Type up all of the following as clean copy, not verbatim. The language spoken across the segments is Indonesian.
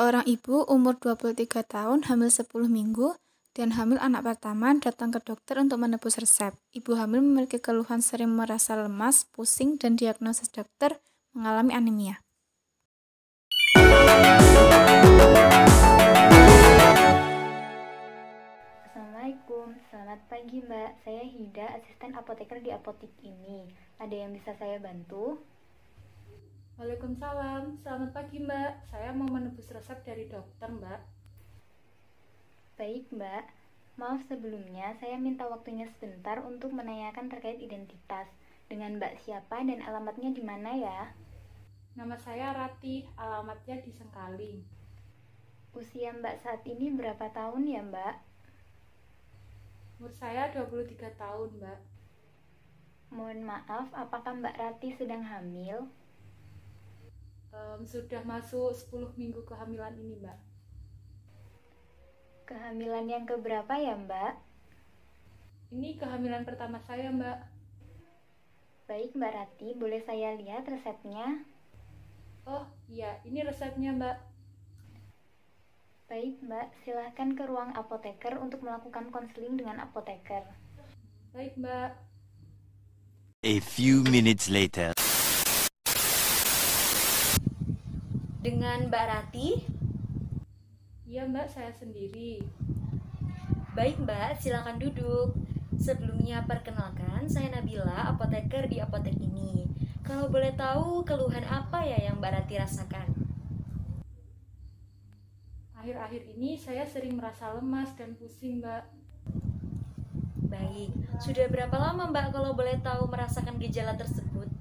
Seorang ibu umur 23 tahun hamil 10 minggu dan hamil anak pertama datang ke dokter untuk menebus resep. Ibu hamil memiliki keluhan sering merasa lemas, pusing, dan diagnosis dokter mengalami anemia. Assalamualaikum, selamat pagi Mbak. Saya Hida, asisten apoteker di apotek ini. Ada yang bisa saya bantu? Waalaikumsalam, selamat pagi Mbak. Saya mau menebus resep dari dokter Mbak. Baik Mbak, maaf sebelumnya saya minta waktunya sebentar untuk menanyakan terkait identitas. Dengan Mbak siapa dan alamatnya di mana ya? Nama saya Rati, alamatnya di Sengkaling. Usia Mbak saat ini berapa tahun ya Mbak? Umur saya 23 tahun Mbak. Mohon maaf, apakah Mbak Rati sedang hamil? Sudah masuk 10 minggu kehamilan ini Mbak. Kehamilan yang keberapa ya Mbak? Ini kehamilan pertama saya Mbak. Baik Mbak Rati, boleh saya lihat resepnya? Oh iya, ini resepnya Mbak. Baik Mbak, silahkan ke ruang apoteker untuk melakukan konseling dengan apoteker. Baik Mbak. A few minutes later. Dengan Mbak Rati? Iya Mbak, saya sendiri. Baik Mbak, silakan duduk. Sebelumnya perkenalkan, saya Nabila, apoteker di apotek ini. Kalau boleh tahu, keluhan apa ya yang Mbak Rati rasakan? Akhir-akhir ini saya sering merasa lemas dan pusing Mbak. Baik, sudah berapa lama Mbak kalau boleh tahu merasakan gejala tersebut?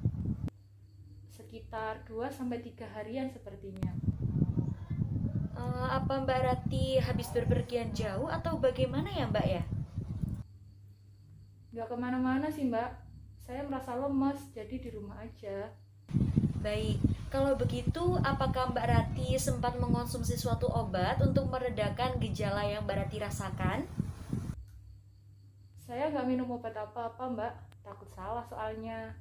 Sekitar 2-3 harian sepertinya. Apa Mbak Rati habis berpergian jauh atau bagaimana ya Mbak ya? Nggak kemana-mana sih Mbak. Saya merasa lemas, jadi di rumah aja. Baik, kalau begitu apakah Mbak Rati sempat mengonsumsi suatu obat untuk meredakan gejala yang Mbak Rati rasakan? Saya nggak minum obat apa-apa Mbak, takut salah soalnya.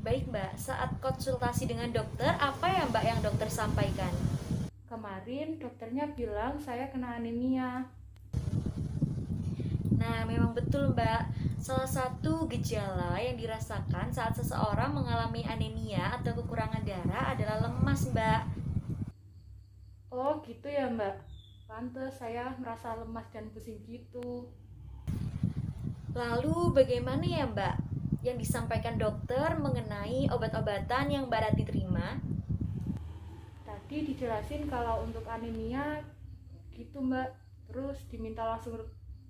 Baik Mbak, saat konsultasi dengan dokter, apa ya Mbak yang dokter sampaikan? Kemarin dokternya bilang saya kena anemia. Nah, memang betul Mbak, salah satu gejala yang dirasakan saat seseorang mengalami anemia atau kekurangan darah adalah lemas Mbak. Oh gitu ya Mbak, pantes saya merasa lemas dan pusing gitu. Lalu bagaimana ya Mbak yang disampaikan dokter mengenai obat-obatan yang Mbak Rati terima? Tadi dijelasin kalau untuk anemia gitu Mbak, terus diminta langsung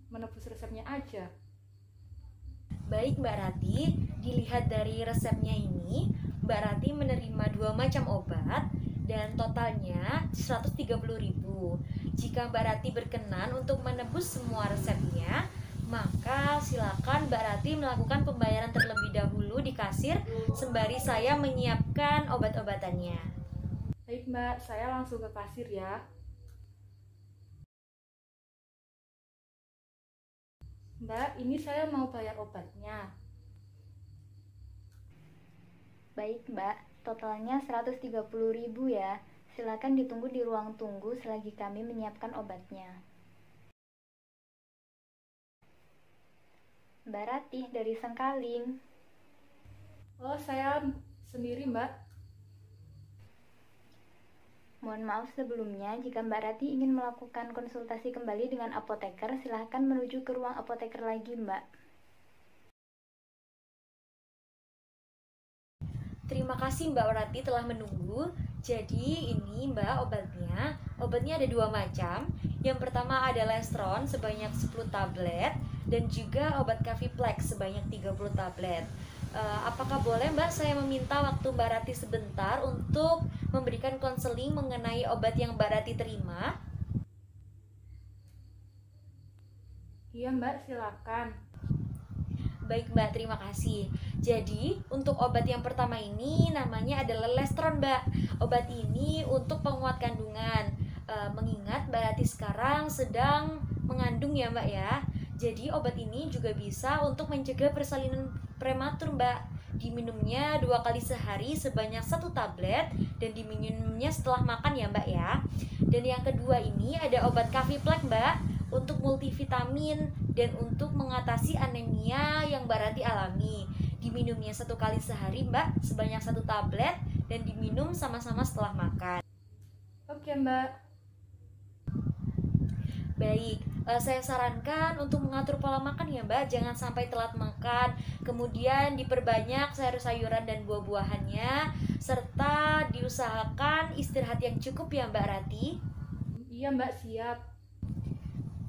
menebus resepnya aja. Baik Mbak Rati, dilihat dari resepnya ini, Mbak Rati menerima 2 macam obat dan totalnya 130.000. Jika Mbak Rati berkenan untuk menebus semua resepnya, maka silakan Mbak Rati melakukan pembayaran terlebih dahulu di kasir sembari saya menyiapkan obat-obatannya. Baik Mbak, saya langsung ke kasir ya. Mbak, ini saya mau bayar obatnya. Baik Mbak, totalnya 130.000 ya. Silakan ditunggu di ruang tunggu selagi kami menyiapkan obatnya. Mbak Rati dari Sengkaling. Oh, saya sendiri Mbak. Mohon maaf sebelumnya, jika Mbak Rati ingin melakukan konsultasi kembali dengan apoteker, silahkan menuju ke ruang apoteker lagi Mbak. Terima kasih Mbak Rati telah menunggu. Jadi ini Mbak obatnya. Obatnya ada 2 macam. Yang pertama ada Lestron sebanyak 10 tablet dan juga obat Caviplex sebanyak 30 tablet. Apakah boleh Mbak saya meminta waktu Mbak Rati sebentar untuk memberikan konseling mengenai obat yang Mbak Rati terima? Iya Mbak, silakan. Baik Mbak, terima kasih. Jadi untuk obat yang pertama ini namanya adalah Lestron Mbak. Obat ini untuk penguat kandungan. Mengingat Mbak Rati sekarang sedang mengandung ya Mbak ya. Jadi obat ini juga bisa untuk mencegah persalinan prematur Mbak. Diminumnya 2 kali sehari sebanyak 1 tablet dan diminumnya setelah makan ya Mbak ya. Dan yang kedua ini ada obat Kaviplex Mbak, untuk multivitamin dan untuk mengatasi anemia yang Mbak Rati alami. Diminumnya 1 kali sehari Mbak, sebanyak 1 tablet dan diminum sama-sama setelah makan. Oke Mbak. Baik, saya sarankan untuk mengatur pola makan ya Mbak, jangan sampai telat makan. Kemudian diperbanyak sayur-sayuran dan buah-buahannya, serta diusahakan istirahat yang cukup ya Mbak Rati. Iya Mbak, siap.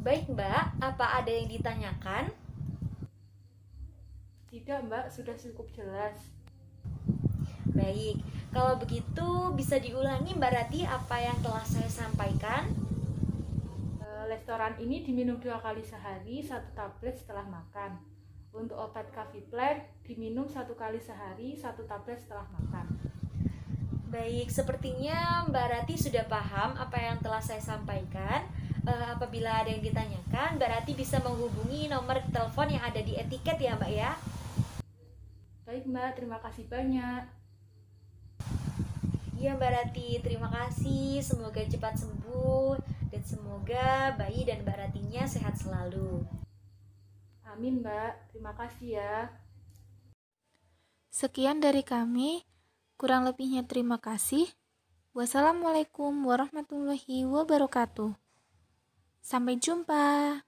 Baik Mbak, apa ada yang ditanyakan? Tidak Mbak, sudah cukup jelas. Baik, kalau begitu bisa diulangi Mbak Rati apa yang telah saya sampaikan? Restoran ini diminum 2 kali sehari, 1 tablet setelah makan. Untuk obat Kaviplex diminum 1 kali sehari, 1 tablet setelah makan. Baik, sepertinya Mbak Rati sudah paham apa yang telah saya sampaikan. Apabila ada yang ditanyakan, Mbak Rati bisa menghubungi nomor telepon yang ada di etiket ya Mbak ya. Baik Mbak, terima kasih banyak. Iya Mbak Rati, terima kasih. Semoga cepat sembuh dan semoga bayi dan Mbak Ratinya sehat selalu. Amin Mbak, terima kasih ya. Sekian dari kami, kurang lebihnya terima kasih. Wassalamualaikum warahmatullahi wabarakatuh. Sampai jumpa.